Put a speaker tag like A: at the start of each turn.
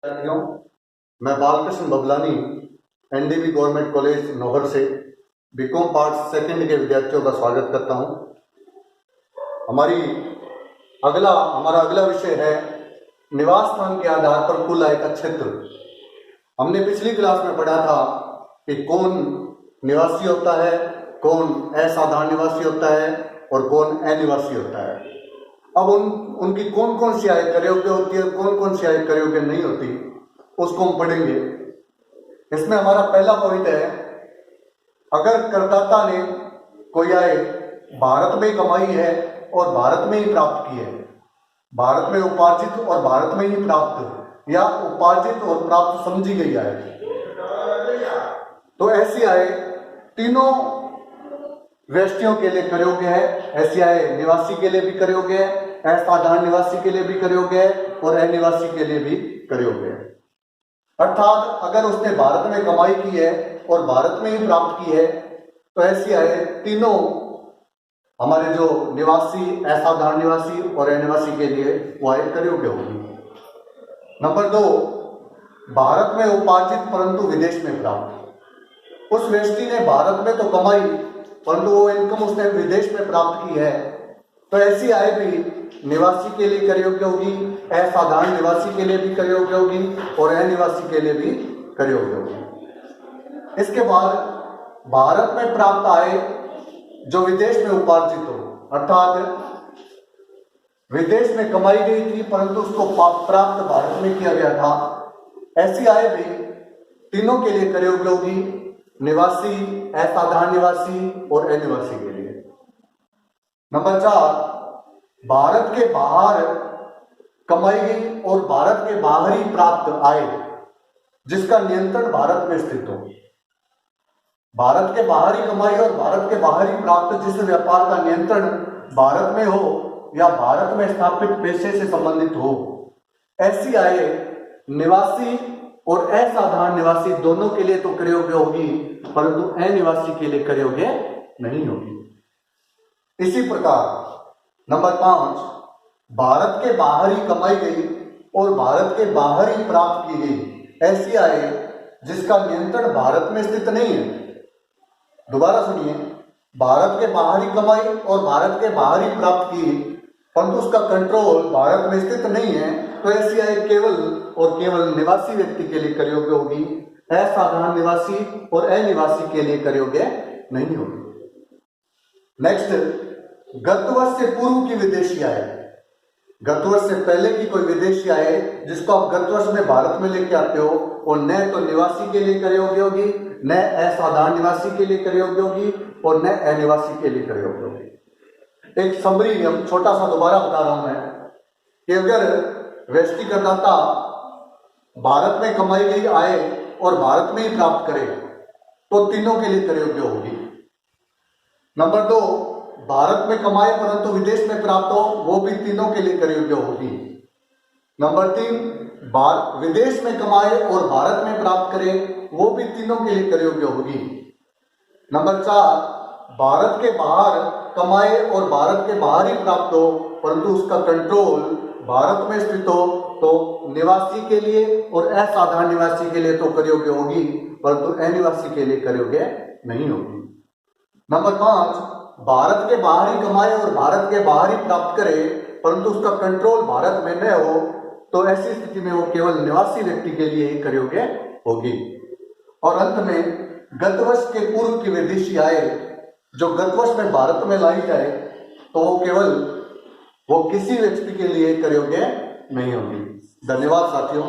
A: साथियों, मैं Balkrishna Bablani NDB government college Nohar से बीकॉम पार्ट सेकंड के विद्यार्थियों का स्वागत करता हूं। हमारा अगला विषय है निवास स्थान के आधार पर कुल आय का क्षेत्र। हमने पिछली क्लास में पढ़ा था कि कौन निवासी होता है, कौन असाधारण निवासी होता है और कौन अनिवासी होता है। अब उनकी कौन कौन सी आय करयोग्य होती है, कौन कौन सी आय करयोग्य नहीं होती, उसको हम पढ़ेंगे। इसमें हमारा पहला पॉइंट है, अगर करदाता ने कोई आय भारत में कमाई है और भारत में ही प्राप्त की है, भारत में उपार्जित और भारत में ही प्राप्त या उपार्जित और प्राप्त समझी गई आय, तो ऐसी आय तीनों व्यक्तियों के लिए करयोग्य है। ऐसी आय निवासी के लिए भी करयोग्य है, असाधारण निवासी के लिए भी करयोग्य है और अनिवासी के लिए भी करयोग्य है। अर्थात अगर उसने भारत में कमाई की है और भारत में ही प्राप्त की है तो ऐसी आय तीनों हमारे जो निवासी, असाधारण निवासी और अनिवासी के लिए वो आय करयोग्य होगी। नंबर 2, भारत में उपार्जित परंतु विदेश में प्राप्त। उस व्यक्ति ने भारत में तो कमाई परंतु वो इनकम उसने विदेश में प्राप्त की है, तो ऐसी आय भी निवासी के लिए करयोग्य होगी, असाधारण निवासी के लिए भी करयोग्य होगी और अनिवासी के लिए भी करयोग्य होगी। इसके बाद भारत में प्राप्त आय जो विदेश में उपार्जित हो, अर्थात विदेश में कमाई गई थी परंतु उसको प्राप्त भारत में किया गया था, ऐसी आय भी तीनों के लिए करयोग्य होगी, निवासी, असाधारण निवासी और अनिवासी के लिए। नंबर 4, भारत के बाहर कमाई गई और भारत के बाहर ही प्राप्त आय जिसका नियंत्रण भारत में स्थित हो। भारत के बाहर ही कमाई और भारत के बाहर ही प्राप्त जिस व्यापार का नियंत्रण भारत में हो या भारत में स्थापित पेशे से संबंधित हो, ऐसी आय निवासी और असाधारण निवासी दोनों के लिए तो करयोग्य होगी परंतु अनिवासी के लिए करयोग्य नहीं होगी। इसी प्रकार नंबर 5, भारत के बाहर ही कमाई गई और भारत के बाहर ही प्राप्त की गई ऐसी आय जिसका नियंत्रण भारत में स्थित नहीं है। दोबारा सुनिए, भारत के बाहर ही कमाई और भारत के बाहर ही प्राप्त की परंतु उसका कंट्रोल भारत में स्थित नहीं है, तो ऐसी आय केवल और केवल निवासी व्यक्ति के लिए करयोग्य होगी, असाधारण निवासी और अनिवासी के लिए करयोग्य नहीं होगी। नेक्स्ट, गत वर्ष से पूर्व की विदेशी आय। गत वर्ष से पहले की कोई विदेशी आय जिसको आप गत वर्ष में भारत में लेके आते हो और न तो निवासी के लिए करयोग्य होगी, न असाधारण निवासी के लिए करयोग्य होगी और न अनिवासी के लिए करयोग्य होगी। एक समरी हम छोटा सा दोबारा बता रहा हूं मैं कि अगर व्यक्ति करदाता भारत में कमाई गई आय और भारत में ही प्राप्त करे तो तीनों के लिए करयोग्य होगी। नंबर 2, भारत में कमाए परंतु विदेश में प्राप्त हो, वो भी तीनों के लिए करयोग्य होगी। नंबर 3, विदेश में कमाए और भारत में प्राप्त करे, वो भी तीनों के लिए करयोग्य होगी। नंबर 4, भारत के बाहर कमाए और भारत के बाहर ही प्राप्त हो परंतु उसका कंट्रोल भारत में स्थित हो, तो निवासी के लिए और असाधारण निवासी के लिए तो करयोग्य होगी परंतु अनिवासी के लिए करयोग्य नहीं होगी। नंबर 5, भारत के बाहर ही कमाए और भारत के बाहर ही प्राप्त करे परंतु उसका कंट्रोल भारत में न हो, तो ऐसी स्थिति में वो केवल निवासी व्यक्ति के लिए ही करयोग्य होगी। और अंत में गत वर्ष के पूर्व की विदेशी आय जो गत वर्ष में भारत में लाई जाए तो वो किसी व्यक्ति के लिए करयोग्य नहीं होगी। धन्यवाद साथियों।